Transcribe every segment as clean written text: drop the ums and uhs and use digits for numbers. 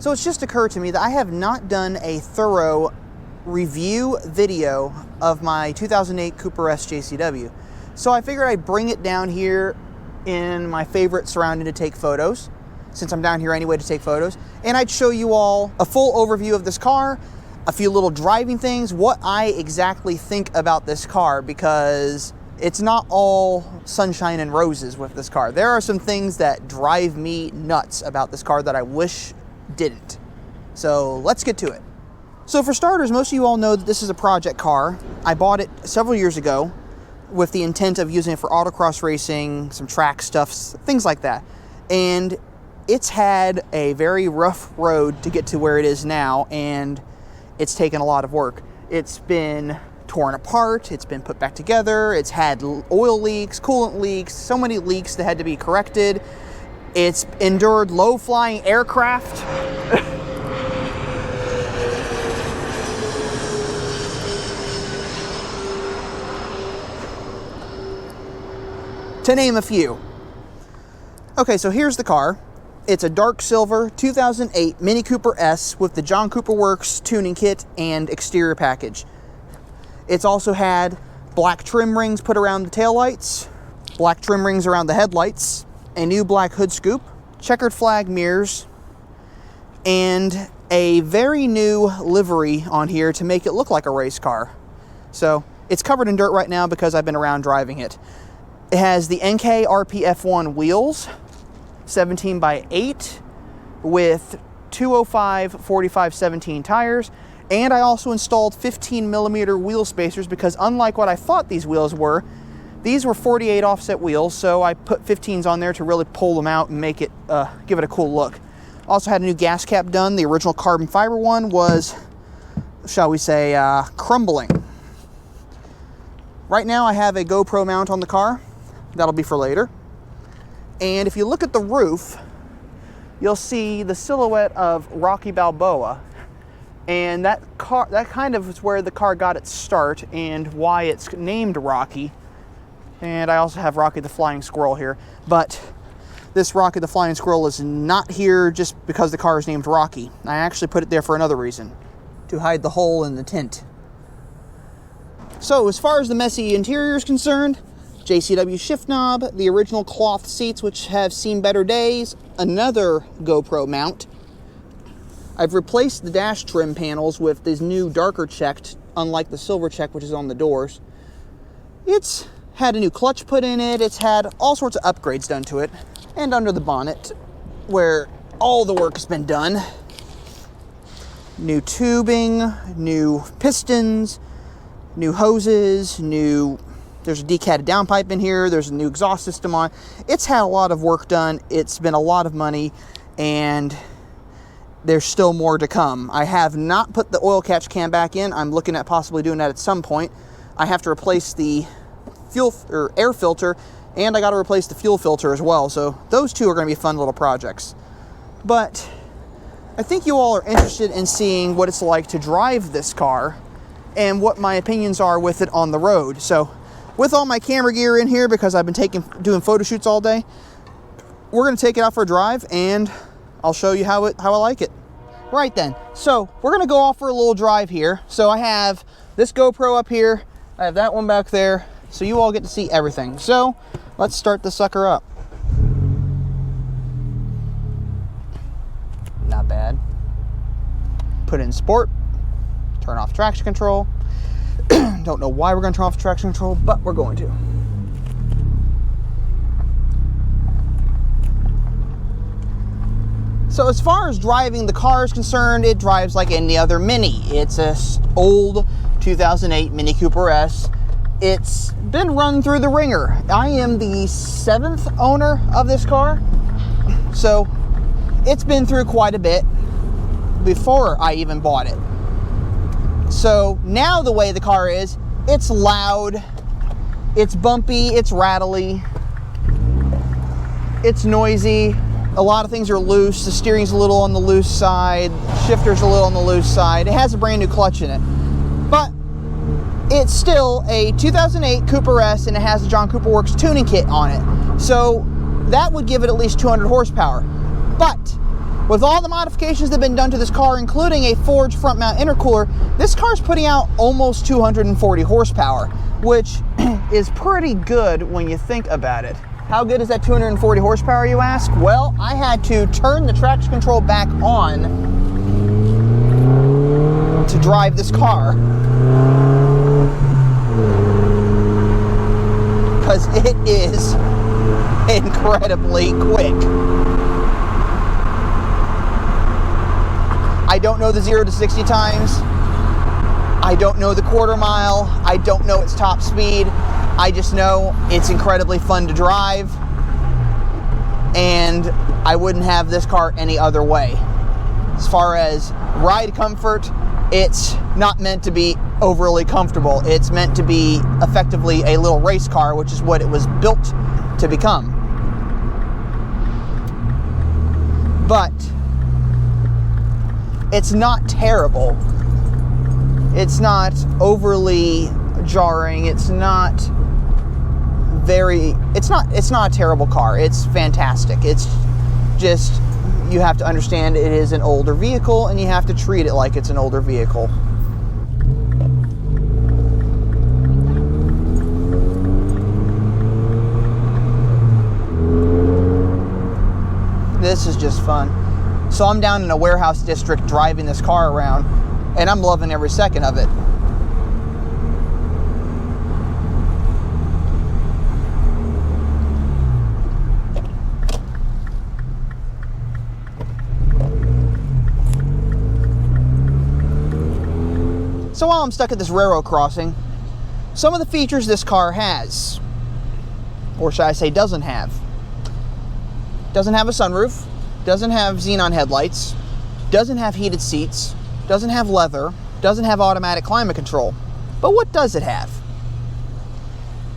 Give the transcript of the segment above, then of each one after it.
So it's just occurred to me that I have not done a thorough review video of my 2008 Cooper S JCW. So I figured I'd bring it down here in my favorite surrounding to take photos, since I'm down here anyway to take photos, and I'd show you all a full overview of this car, a few little driving things, what I exactly think about this car, because it's not all sunshine and roses with this car. There are some things that drive me nuts about this car that I wish didn't. So let's get to it. So for starters, most of you all know that this is a project car. I bought it several years ago with the intent of using it for autocross racing, some track stuff, things like that. And it's had a very rough road to get to where it is now, and it's taken a lot of work. It's been torn apart, it's been put back together, it's had oil leaks, coolant leaks, so many leaks that had to be corrected. It's endured low-flying aircraft. To name a few. Okay, so here's the car. It's a dark silver 2008 Mini Cooper S with the John Cooper Works tuning kit and exterior package. It's also had black trim rings put around the taillights, black trim rings around the headlights, a new black hood scoop, checkered flag mirrors, and a very new livery on here to make it look like a race car. So it's covered in dirt right now because I've been around driving it. It has the NK RPF1 wheels, 17 by 8 with 205/45/17 tires. And I also installed 15mm wheel spacers because unlike what I thought these wheels were, these were 48 offset wheels, so I put 15s on there to really pull them out and make it, give it a cool look. Also had a new gas cap done. The original carbon fiber one was, shall we say, crumbling. Right now I have a GoPro mount on the car. That'll be for later. And if you look at the roof, you'll see the silhouette of Rocky Balboa. And that kind of is where the car got its start and why it's named Rocky. And I also have Rocky the Flying Squirrel here. But this Rocky the Flying Squirrel is not here just because the car is named Rocky. I actually put it there for another reason, to hide the hole in the tint. So as far as the messy interior is concerned, JCW shift knob, the original cloth seats which have seen better days, another GoPro mount. I've replaced the dash trim panels with this new darker checked, unlike the silver check which is on the doors. It's had a new clutch put in it, it's had all sorts of upgrades done to it, and under the bonnet where all the work has been done. New tubing, new pistons, new hoses, there's a decatted downpipe in here, there's a new exhaust system on. It's had a lot of work done, it's been a lot of money, and there's still more to come. I have not put the oil catch can back in. I'm looking at possibly doing that at some point. I have to replace the fuel or air filter, and I got to replace the fuel filter as well. So those two are going to be fun little projects. But I think you all are interested in seeing what it's like to drive this car and what my opinions are with it on the road. So with all my camera gear in here, because I've been doing photo shoots all day, we're going to take it out for a drive and I'll show you how I like it. Right then, so we're gonna go off for a little drive here. So I have this GoPro up here, I have that one back there, so you all get to see everything. So let's start the sucker up. Not bad. Put in sport, turn off traction control. Don't know why we're gonna turn off traction control, but we're going to. So as far as driving the car is concerned, it drives like any other Mini. It's a old 2008 Mini Cooper S. It's been run through the ringer. I am the 7th owner of this car, so it's been through quite a bit before I even bought it. So now the way the car is, it's loud, it's bumpy, it's rattly, it's noisy. A lot of things are loose. The steering's a little on the loose side. Shifter's a little on the loose side. It has a brand new clutch in it. But it's still a 2008 Cooper S, and it has the John Cooper Works tuning kit on it. So that would give it at least 200 horsepower. But With all the modifications that have been done to this car, including a forged front mount intercooler, this car's putting out almost 240 horsepower, which is pretty good when you think about it. How good is that 240 horsepower, you ask? Well, I had to turn the traction control back on to drive this car, because it is incredibly quick. I don't know the 0 to 60 times. I don't know the quarter mile. I don't know its top speed. I just know it's incredibly fun to drive, and I wouldn't have this car any other way. As far as ride comfort, it's not meant to be overly comfortable. It's meant to be effectively a little race car, which is what it was built to become. But it's not terrible. It's not overly jarring. It's not a terrible car. It's fantastic. It's just, you have to understand it is an older vehicle, and you have to treat it like it's an older vehicle. This is just fun. So I'm down in a warehouse district driving this car around, and I'm loving every second of it. So while I'm stuck at this railroad crossing, some of the features this car has, or should I say doesn't have. Doesn't have a sunroof, doesn't have xenon headlights, doesn't have heated seats, doesn't have leather, doesn't have automatic climate control. But what does it have?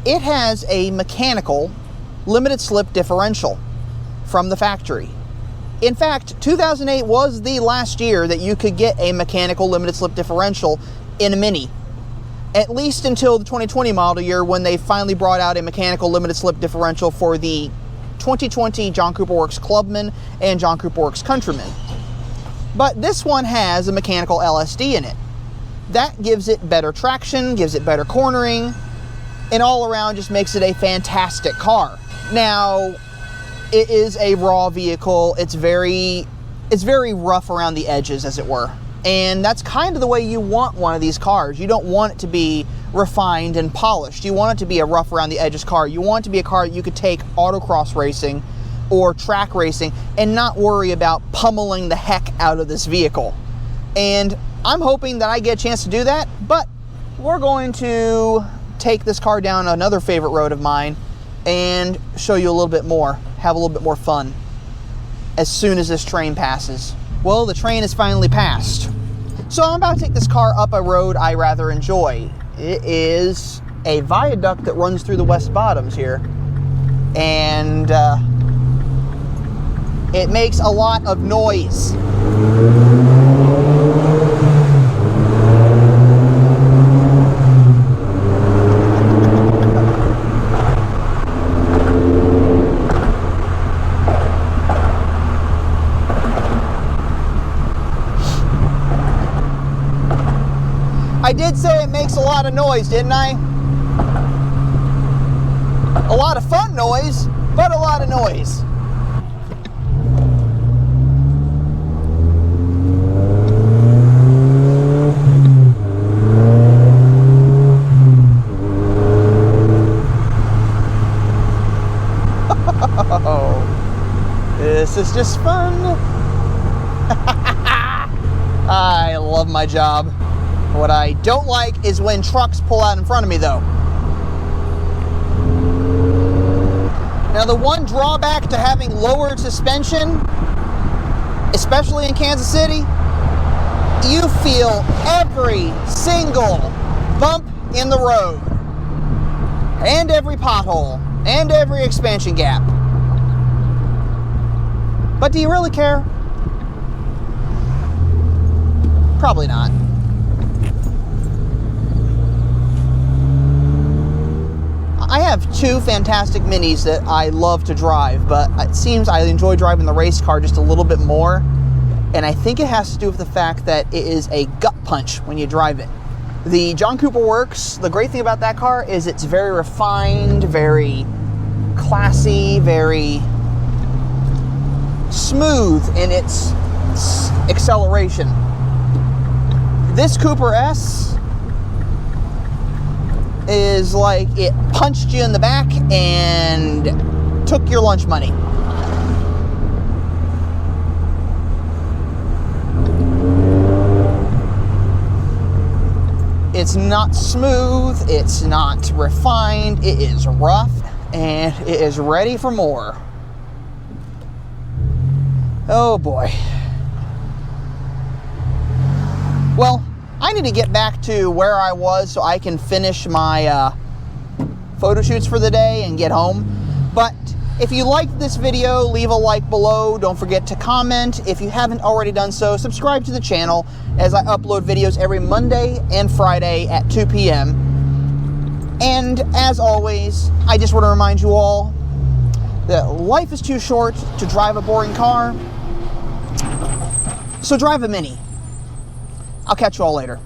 It has a mechanical limited slip differential from the factory. In fact, 2008 was the last year that you could get a mechanical limited slip differential in a Mini. At least until the 2020 model year, when they finally brought out a mechanical limited slip differential for the 2020 John Cooper Works Clubman and John Cooper Works Countryman. But this one has a mechanical LSD in it. That gives it better traction, gives it better cornering, and all around just makes it a fantastic car. Now, it is a raw vehicle. It's very rough around the edges, as it were. And that's kind of the way you want one of these cars. You don't want it to be refined and polished. You want it to be a rough around the edges car. You want it to be a car that you could take autocross racing or track racing and not worry about pummeling the heck out of this vehicle. And I'm hoping that I get a chance to do that, but we're going to take this car down another favorite road of mine and show you a little bit more, have a little bit more fun as soon as this train passes. Well, the train has finally passed. So I'm about to take this car up a road I rather enjoy. It is a viaduct that runs through the West Bottoms here. And it makes a lot of noise. I did say it makes a lot of noise, didn't I? A lot of fun noise, but a lot of noise. Oh, this is just fun. I love my job. What I don't like is when trucks pull out in front of me, though. Now, the one drawback to having lowered suspension, especially in Kansas City, you feel every single bump in the road, and every pothole, and every expansion gap. But do you really care? Probably not. I have two fantastic Minis that I love to drive, but it seems I enjoy driving the race car just a little bit more. and I think it has to do with the fact that it is a gut punch when you drive it. The John Cooper Works, the great thing about that car is it's very refined, very classy, very smooth in its acceleration. This Cooper S is like it punched you in the back and took your lunch money. It's not smooth, it's not refined, it is rough, and it is ready for more. Oh boy. Well, I need to get back to where I was so I can finish my photo shoots for the day and get home. But if you liked this video, leave a like below. Don't forget to comment. If you haven't already done so, subscribe to the channel as I upload videos every Monday and Friday at 2 p.m. And as always, I just want to remind you all that life is too short to drive a boring car. So drive a Mini. I'll catch you all later.